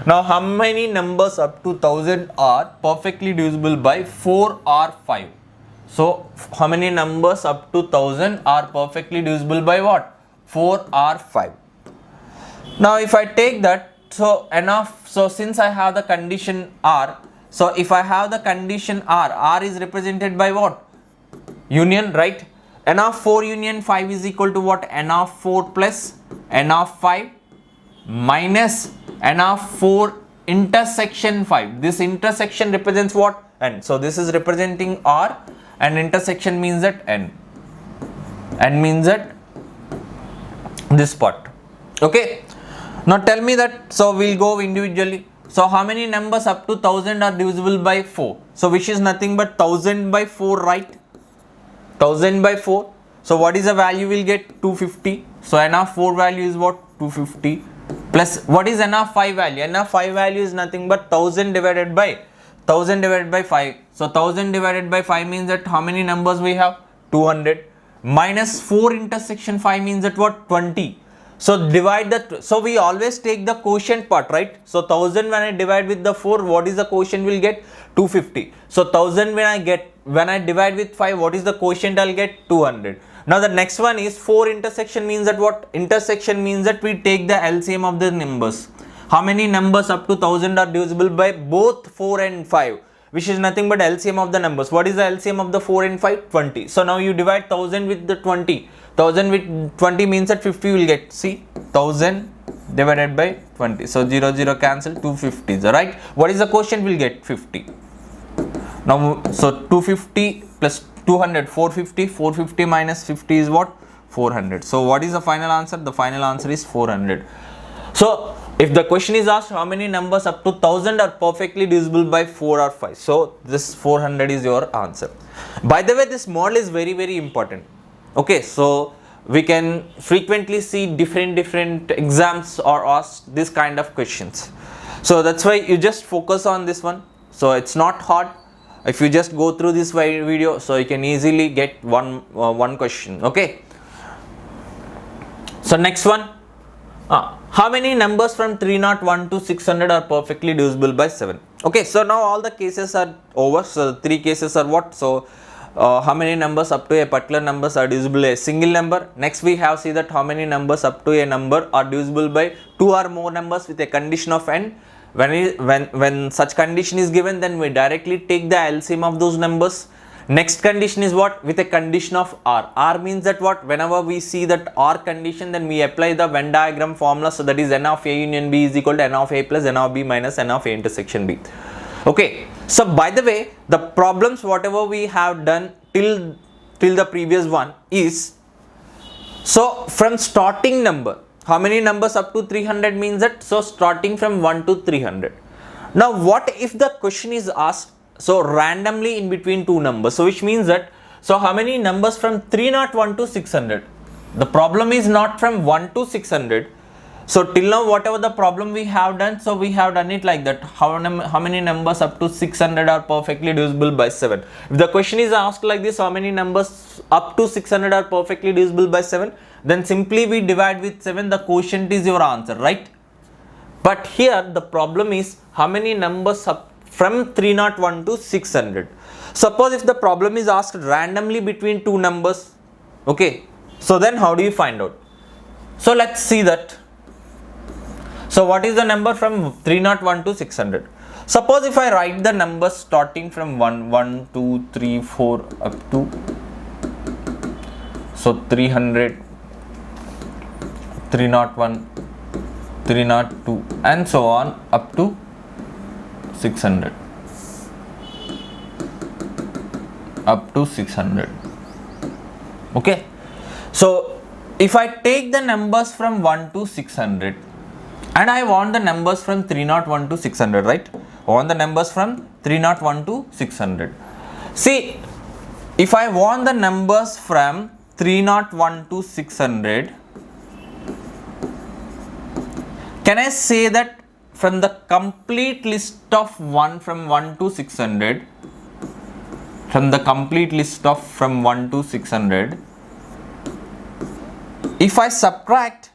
Now, how many numbers up to 1000 are perfectly divisible by 4 or 5? So, how many numbers up to 1000 are perfectly divisible by what? 4 or 5. Now, if I take that, so enough, so since I have the condition R, so if I have the condition R is represented by what? Union, right? N of 4 union 5 is equal to what? N of 4 plus N of 5 minus N of 4 intersection 5. This intersection represents what? N. So this is representing R and intersection means that N. N means that this part. Okay. Now tell me that, so we'll go individually. So how many numbers up to 1000 are divisible by 4? So which is nothing but 1000 by 4, right? 1000 by 4. So what is the value we'll get? 250. So N of 4 value is what? 250. Plus what is N of 5 value? N of 5 value is nothing but 1000 divided by 5. So 1000 divided by 5 means that how many numbers we have? 200. Minus 4 intersection 5 means that what? 20. So divide that. So we always take the quotient part, right? So 1000 when I divide with the 4, what is the quotient we'll get? 250. So 1000 when I divide with 5, what is the quotient I'll get? 200. Now the next one is 4 intersection means that what? Intersection means that we take the LCM of the numbers. How many numbers up to 1000 are divisible by both 4 and 5? Which is nothing but LCM of the numbers. What is the LCM of the 4 and 5? 20. So now you divide 1000 with the 20. 1000 with 20 means that 50 will get. See, 1000 divided by 20. So 0, 0 cancel, 250. Right? What is the quotient? We'll get 50. Now, so 250 plus 200, 450. 450 minus 50 is what? 400. So what is the final answer? The final answer is 400. So if the question is asked how many numbers up to 1000 are perfectly divisible by 4 or 5. So this 400 is your answer. By the way, this model is very, very important. Okay, so we can frequently see different exams or ask this kind of questions. So that's why you just focus on this one. So it's not hard. If you just go through this video, so you can easily get one question. Okay. So next one. How many numbers from 301 to 600 are perfectly divisible by 7? Okay, so now all the cases are over. So the 3 cases are what? So how many numbers up to a particular numbers are divisible by a single number. Next we have see that how many numbers up to a number are divisible by 2 or more numbers with a condition of n. When such condition is given, then we directly take the LCM of those numbers. Next condition is what? With a condition of R. R means that what? Whenever we see that R condition, then we apply the Venn diagram formula. So that is N of A union B is equal to N of A plus N of B minus N of A intersection B. Okay. So by the way, the problems whatever we have done till the previous one is, so from starting number, how many numbers up to 300 means that? So starting from 1 to 300. Now what if the question is asked so randomly in between 2 numbers? So which means that, so how many numbers from 301 to 600? The problem is not from 1 to 600. So till now whatever the problem we have done, so we have done it like that. How many numbers up to 600 are perfectly divisible by 7? If the question is asked like this, how many numbers up to 600 are perfectly divisible by 7? Then simply we divide with 7, the quotient is your answer, right? But here the problem is how many numbers up from 301 to 600. Suppose if the problem is asked randomly between 2 numbers, okay, so then how do you find out? So let's see that. So what is the number from 301 to 600? Suppose if I write the numbers starting from 1, 2, 3, 4 up to, so 300, 301, 302 and so on up to 600. Up to 600. Okay. So if I take the numbers from 1 to 600 and I want the numbers from 301 to 600, right? I want the numbers from 301 to 600. See, if I want the numbers from 301 to 600, can I say that from the complete list of 1 from 1 to 600, from the complete list of from 1 to 600, if I subtract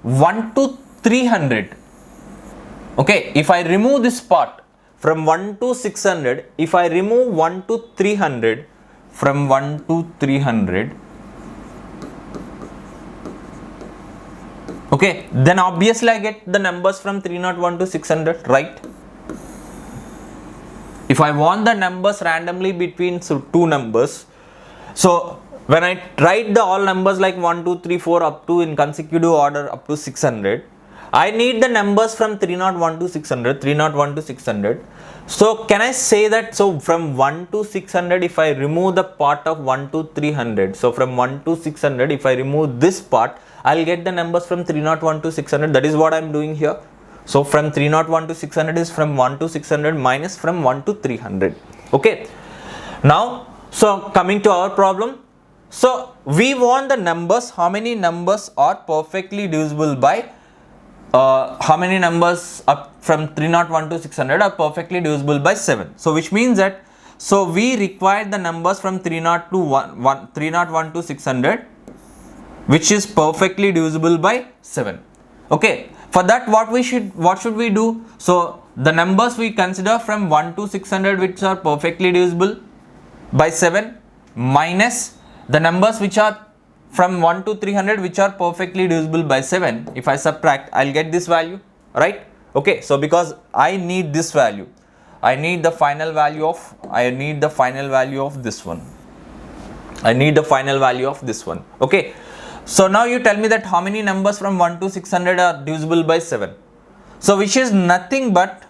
1 to 300. Okay, if I remove this part from 1 to 600, if I remove 1 to 300, from 1 to 300, okay, then obviously I get the numbers from 301 to 600, right? If I want the numbers randomly between two numbers, so when I write the all numbers like 1, 2, 3, 4 up to in consecutive order up to 600, I need the numbers from 301 to 600, 301 to 600. So can I say that, so from 1 to 600, if I remove the part of 1 to 300, so from 1 to 600, if I remove this part, I'll get the numbers from 301 to 600. That is what I'm doing here. So from 301 to 600 is from 1 to 600 minus from 1 to 300. Okay. Now, so coming to our problem. So we want the numbers, how many numbers are perfectly divisible by, how many numbers up from 301 to 600 are perfectly divisible by 7. So which means that, so we require the numbers from 301 to 600, which is perfectly divisible by 7. Okay, for that what should we do? So the numbers we consider from 1 to 600 which are perfectly divisible by 7 minus the numbers which are from 1 to 300 which are perfectly divisible by 7. If I subtract, I'll get this value, right? Okay, so because I need this value, I need the final value of this one. Okay, so now you tell me that how many numbers from 1 to 600 are divisible by 7. So which is nothing but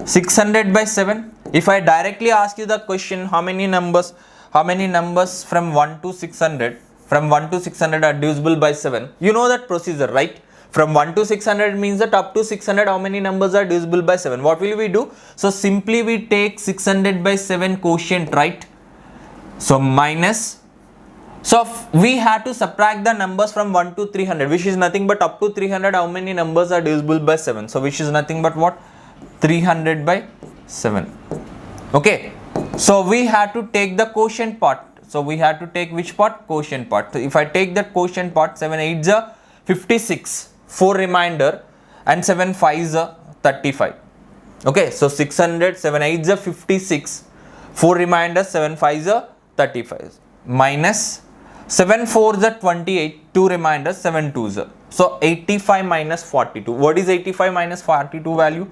600 by 7. If I directly ask you the question, how many numbers from 1 to 600 are divisible by 7, you know that procedure, right? From 1 to 600 means that up to 600 how many numbers are divisible by 7. What will we do? So simply we take 600 by 7 quotient, right? So minus, so we have to subtract the numbers from 1 to 300, which is nothing but up to 300 how many numbers are divisible by 7. So which is nothing but what? 300 by 7. Okay, so we have to take the quotient part. So we have to take which part? Quotient part. So if I take that quotient part, 7 8 is 56, 4 remainder, and 7 5 is 35. Okay, so 600, 7 8 is 56, 4 remainder, 7 5 is 35, minus 7 4 is 28, 2 remainder, 7 2 is. So 85 minus 42. What is 85 minus 42 value?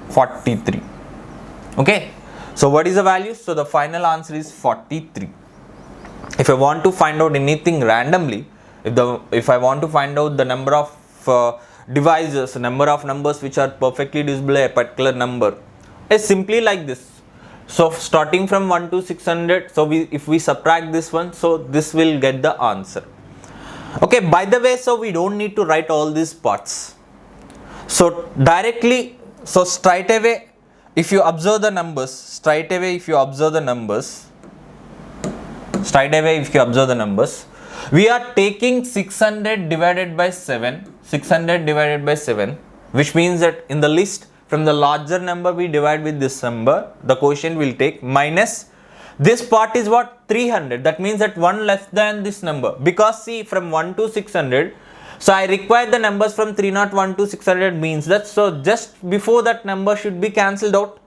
43. Okay, so what is the value? So the final answer is 43. If I want to find out anything randomly, if I want to find out the number of divisors, number of numbers which are perfectly divisible by a particular number, is simply like this. So starting from 1 to 600, so if we subtract this one, so this will get the answer. Okay, by the way, so we don't need to write all these parts. So directly, so straight away, if you observe the numbers, we are taking 600 divided by 7, which means that in the list, from the larger number we divide with this number, the quotient will take, minus this part is what? 300. That means that one less than this number, because see, from 1 to 600, so I require the numbers from 301 to 600, means that, so just before that number should be cancelled out,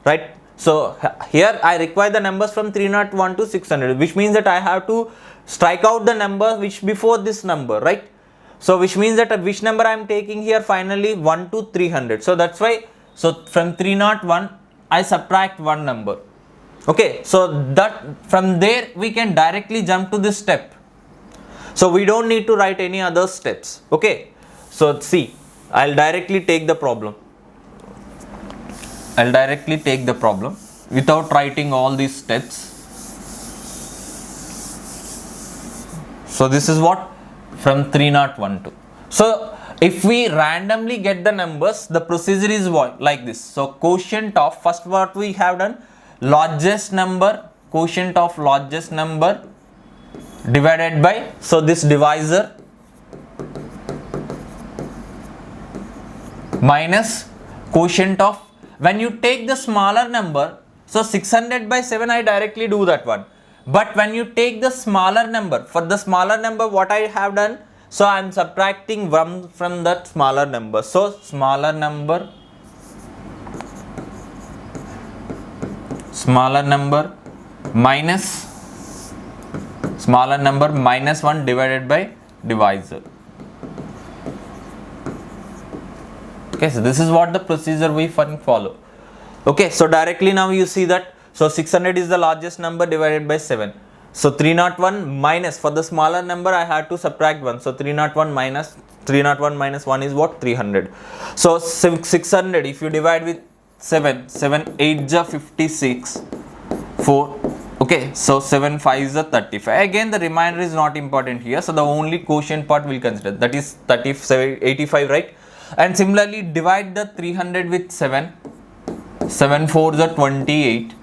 right? So here I require the numbers from 301 to 600, which means that I have to strike out the number which before this number, right? So which means that which number I am taking here finally? 1 to 300. So that's why, so from 301 I subtract one number. Okay, so that from there we can directly jump to this step. So we don't need to write any other steps. Okay, so see, I'll directly take the problem. Without writing all these steps. So this is what? From 301 to. So if we randomly get the numbers, the procedure is what? Like this. So quotient of, first what we have done, largest number, quotient of largest number divided by, so this divisor, minus quotient of, when you take the smaller number, so 600 by 7 I directly do that one. But when you take the smaller number, for the smaller number what I have done, So I am subtracting 1 from that smaller number. So smaller number minus minus 1 divided by divisor. Okay, so this is what the procedure we follow. Okay, so directly now you see that, so 600 is the largest number divided by 7. So 301 minus, for the smaller number I had to subtract 1. So 301 minus 1 is what? 300. So 600, if you divide with 7 8 is 56, 4. Okay, so 7 5 is 35. Again, the remainder is not important here. So the only quotient part we'll consider, that is 85, right? And similarly, divide the 300 with 7. 7 4 is 28,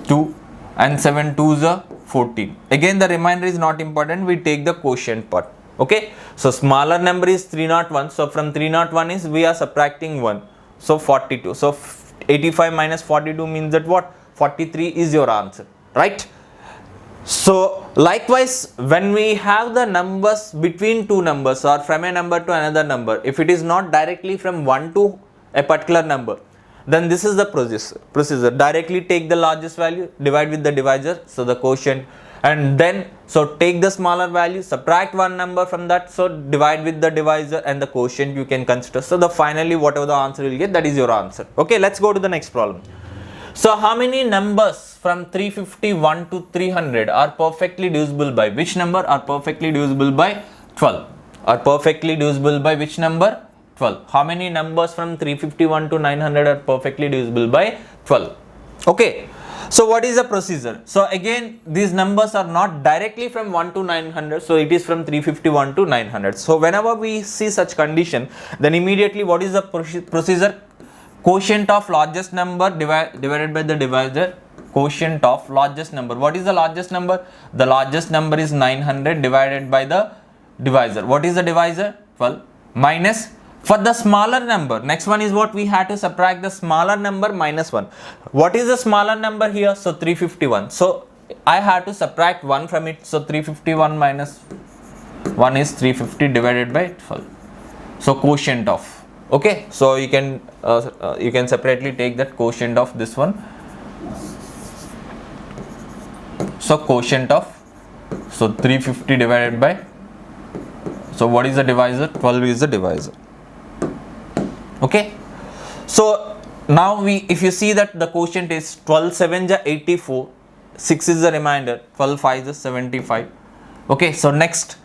2, and 7 2 is 14. Again, the remainder is not important. We take the quotient part. Okay, so smaller number is 301. So from 301 is we are subtracting 1. So 42. So 85 minus 42 means that what? 43 is your answer, right? So likewise, when we have the numbers between two numbers or from a number to another number, if it is not directly from 1 to a particular number, then this is the procedure. Directly take the largest value, divide with the divisor, so the quotient, and then so take the smaller value, subtract one number from that, so divide with the divisor and the quotient you can consider. So the finally whatever the answer you will get, that is your answer. Okay, let's go to the next problem. So how many numbers from 351 to 300 are perfectly divisible by which number? Are perfectly divisible by 12. Are perfectly divisible by which number? 12. How many numbers from 351 to 900 are perfectly divisible by 12? Okay. So what is the procedure? So again, these numbers are not directly from 1 to 900. So it is from 351 to 900. So whenever we see such condition, then immediately what is the procedure? Quotient of largest number divided by the divisor. Quotient of largest number. What is the largest number? The largest number is 900 divided by the divisor. What is the divisor? 12 minus. For the smaller number, next one is what we had to subtract the smaller number minus 1. What is the smaller number here? So 351. So I had to subtract 1 from it. So 351 minus 1 is 350 divided by 12. So quotient of. Okay. So you can separately take that quotient of this one. So quotient of. So 350 divided by. So what is the divisor? 12 is the divisor. Okay, so now if you see that the quotient is 12 7 is 84, 6 is the remainder, 12 5 is 75. Okay, so next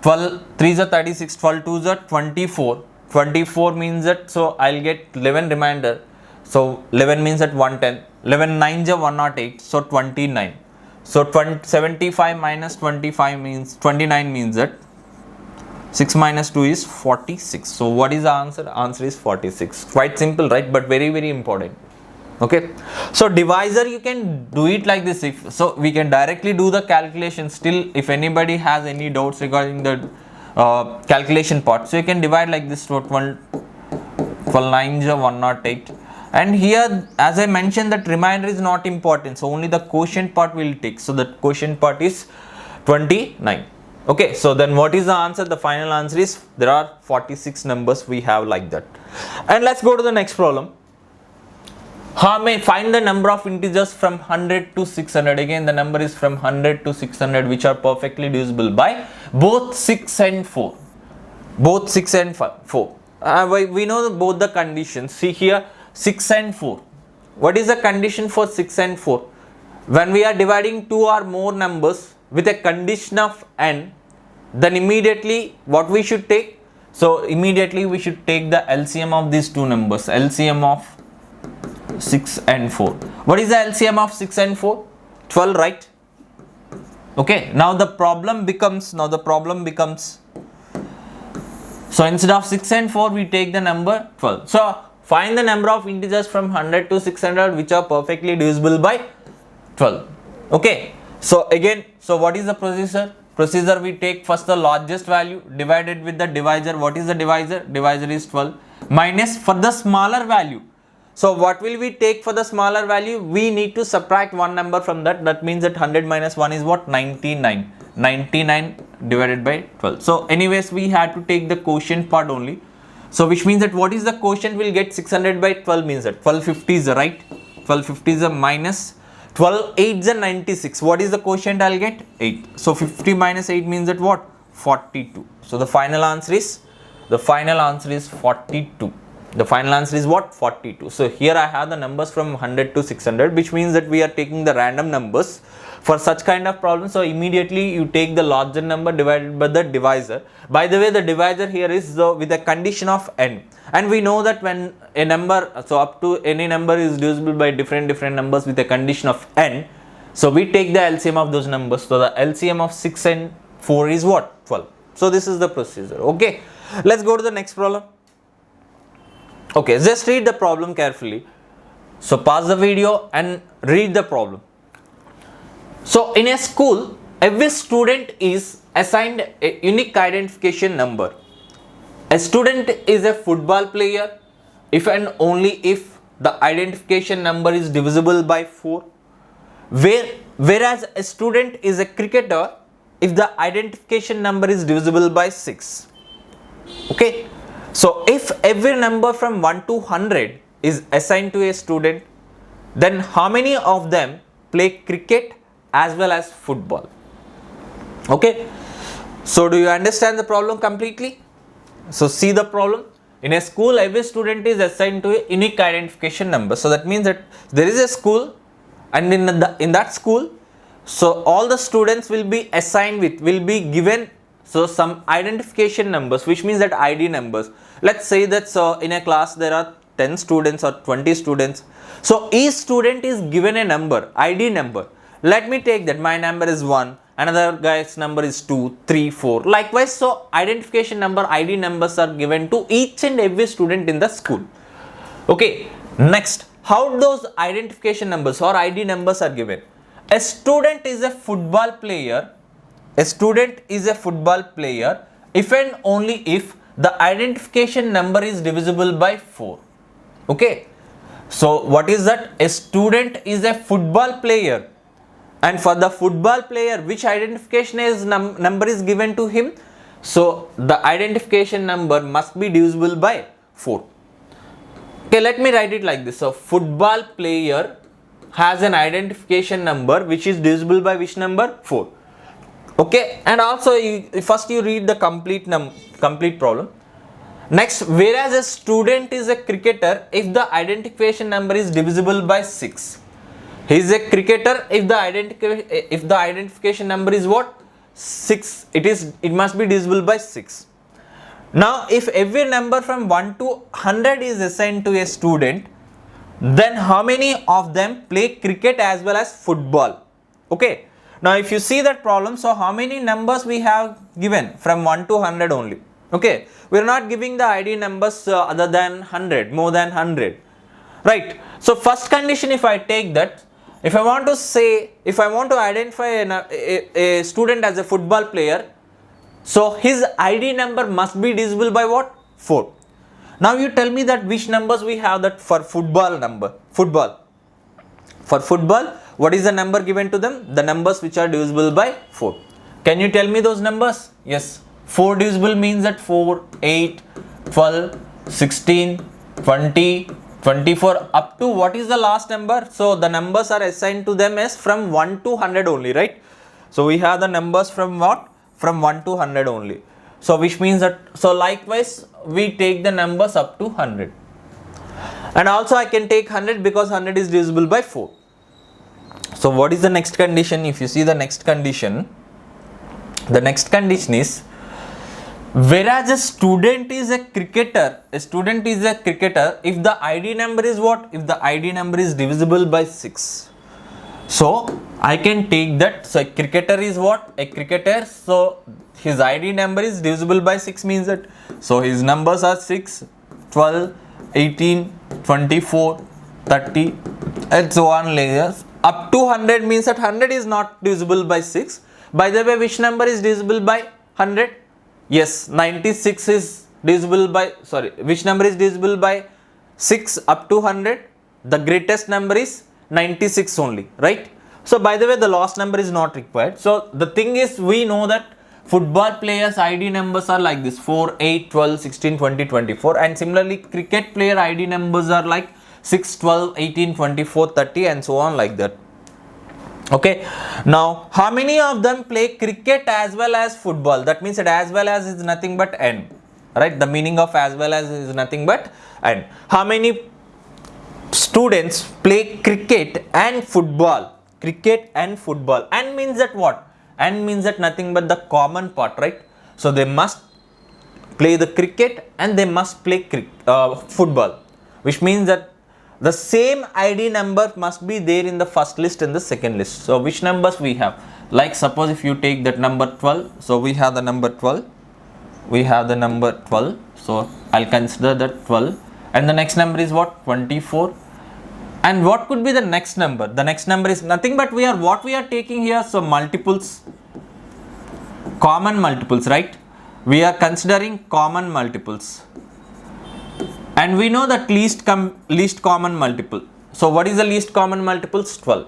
12 3 is 36, 12 2 is 24. 24 means that, so I'll get 11 remainder. So 11 means that 110. 11 9 is 108, so 29. So 75 minus 25 means 29 means that 6 minus 2 is 46. So what is the answer? Answer is 46. Quite simple, right? But very, very important. Okay. So divisor, you can do it like this. So we can directly do the calculation. Still, if anybody has any doubts regarding the calculation part, so you can divide like this. 12 9 is 108. And here, as I mentioned, that remainder is not important. So only the quotient part will take. So the quotient part is 29. Okay, so then what is the answer? The final answer is there are 46 numbers we have like that. And let's go to the next problem. Find the number of integers from 100 to 600. Again, the number is from 100 to 600 which are perfectly divisible by both 6 and 4. Both 6 and 4. We know both the conditions. See here, 6 and 4. What is the condition for 6 and 4? When we are dividing two or more numbers with a condition of n, then immediately what we should take? So immediately we should take the LCM of these two numbers. LCM of 6 and 4. What is the LCM of 6 and 4? 12, right? Okay, now the problem becomes, so instead of 6 and 4 we take the number 12. So find the number of integers from 100 to 600 which are perfectly divisible by 12. Okay, so again, so what is the procedure? We take first the largest value divided with the divisor. What is the divisor? Divisor is 12 minus for the smaller value. So what will we take for the smaller value? We need to subtract one number from that. That means that 100 minus 1 is what? 99. 99 divided by 12. So anyways, we had to take the quotient part only. So which means that what is the quotient? We'll get 600 by 12 means that 1250 is the right. 1250 is a minus 12 8 is a 96. What is the quotient I'll get? 8. So 50 minus 8 means that what? 42. So the final answer is 42. The final answer is what? 42. So here I have the numbers from 100 to 600, which means that we are taking the random numbers for such kind of problem. So immediately you take the larger number divided by the divisor. By the way, the divisor here is with a condition of n, and we know that when a number, so up to any number is divisible by different numbers with a condition of n, so we take the LCM of those numbers. So the LCM of 6 and 4 is what? 12. So this is the procedure. Okay, let's go to the next problem. Okay, just read the problem carefully. So pause the video and read the problem. So in a school, every student is assigned a unique identification number. A student is a football player if and only if the identification number is divisible by 4. Whereas a student is a cricketer if the identification number is divisible by 6. Okay. So if every number from 1 to 100 is assigned to a student, then how many of them play cricket as well as football? Okay. So do you understand the problem completely? So see the problem. In a school, every student is assigned to a unique identification number. So that means that there is a school, and in that school, so all the students will be assigned with, will be given some identification numbers, which means that ID numbers. Let's say that in a class there are 10 students or 20 students. So each student is given a number, ID number. Let me take that my number is 1, another guy's number is 2, 3, 4. Likewise, so identification number, ID numbers are given to each and every student in the school. Okay, next, how those identification numbers or ID numbers are given? A student is a football player. A student is a football player if and only if the identification number is divisible by 4. Okay. So what is that? A student is a football player, and for the football player, which identification is number is given to him? So the identification number must be divisible by 4. Okay, let me write it like this. So football player has an identification number which is divisible by which number? 4. Okay, and also first you read the complete problem. Next, whereas a student is a cricketer if the identification number is divisible by 6. He is a cricketer if the identification number is what? 6. It must be divisible by 6. Now, if every number from 1 to 100 is assigned to a student, then how many of them play cricket as well as football? Okay. Now, if you see that problem, so how many numbers we have given from 1 to 100 only? Okay, we are not giving the ID numbers other than 100, more than 100, right? So, first condition, if I take that, if I want to identify a student as a football player, so his ID number must be divisible by what? 4. Now, you tell me that which numbers we have that for football. For football, what is the number given to them? The numbers which are divisible by 4. Can you tell me those numbers? Yes. 4 divisible means that 4, 8, 12, 16, 20, 24 up to what is the last number? So the numbers are assigned to them as from 1 to 100 only, right? So we have the numbers from what? From 1 to 100 only. So which means that, so likewise we take the numbers up to 100. And also I can take 100 because 100 is divisible by 4. So what is the next condition? If you see the next condition is, whereas a student is a cricketer if the ID number is what? If the ID number is divisible by 6. So I can take that. So a cricketer is what? A cricketer. So his ID number is divisible by 6 means that, so his numbers are 6, 12, 18, 24, 30 and so on layers. Up to 100 means that 100 is not divisible by 6. By the way, which number is divisible by 100? Yes, 96 is divisible by, which number is divisible by 6 up to 100? The greatest number is 96 only, right? So by the way, the last number is not required. So the thing is, we know that football players ID numbers are like this: 4, 8, 12, 16, 20, 24, and similarly cricket player ID numbers are like 6, 12, 18, 24, 30, and so on like that. Okay, now how many of them play cricket as well as football? That means that as well as is nothing but N, right? The meaning of as well as is nothing but N. How many students play cricket and football? Cricket and football. N means that what? N means that nothing but the common part, right? So they must play the cricket and they must play football, which means that the same ID number must be there in the first list and the second list. So which numbers we have? Like suppose if you take that number 12, so we have the number 12, we have the number 12, so I'll consider that 12, and the next number is what? 24. And what could be the next number? The next number is nothing but what we are taking here, so multiples, common multiples, right? We are considering common multiples. And we know that least common multiple. So what is the least common multiples? 12.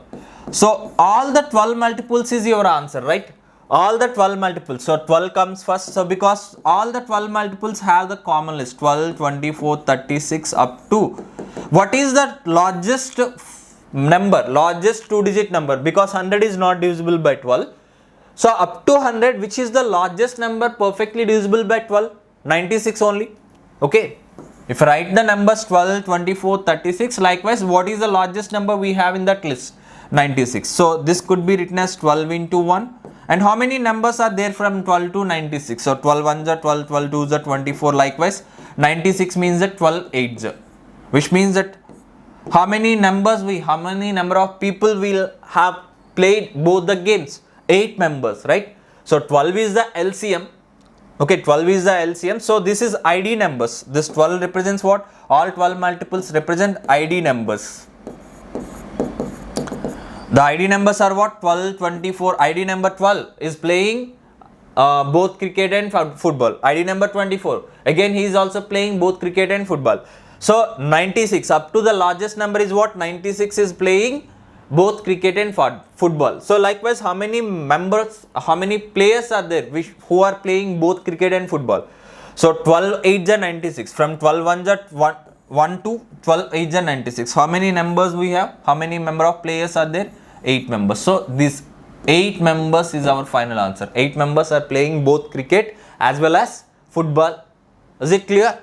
So all the 12 multiples is your answer, right? All the 12 multiples. So 12 comes first. So because all the 12 multiples have the common list, 12, 24, 36 up to. What is the largest number? Largest 2-digit number, because 100 is not divisible by 12. So up to 100, which is the largest number perfectly divisible by 12? 96 only. Okay. If I write the numbers 12, 24, 36, likewise, what is the largest number we have in that list? 96. So this could be written as 12 into 1. And how many numbers are there from 12 to 96? So 12 ones are 12, 12 twos are 24, likewise. 96 means that 12 eights, which means that how many number of people will have played both the games? 8 members, right? So 12 is the LCM. Okay, 12 is the LCM. So this is ID numbers. This 12 represents what? All 12 multiples represent ID numbers. The ID numbers are what? 12, 24. ID number 12 is playing both cricket and football. ID number 24, again he is also playing both cricket and football. So 96, up to the largest number is what? 96 is playing both cricket and football. So likewise, how many players are there who are playing both cricket and football? So 12 8s are 96. From 12 1s are 1 to 12 8s are 96. How many numbers we have? How many member of players are there? 8 members. So this 8 members is our final answer. 8 members are playing both cricket as well as football. Is it clear?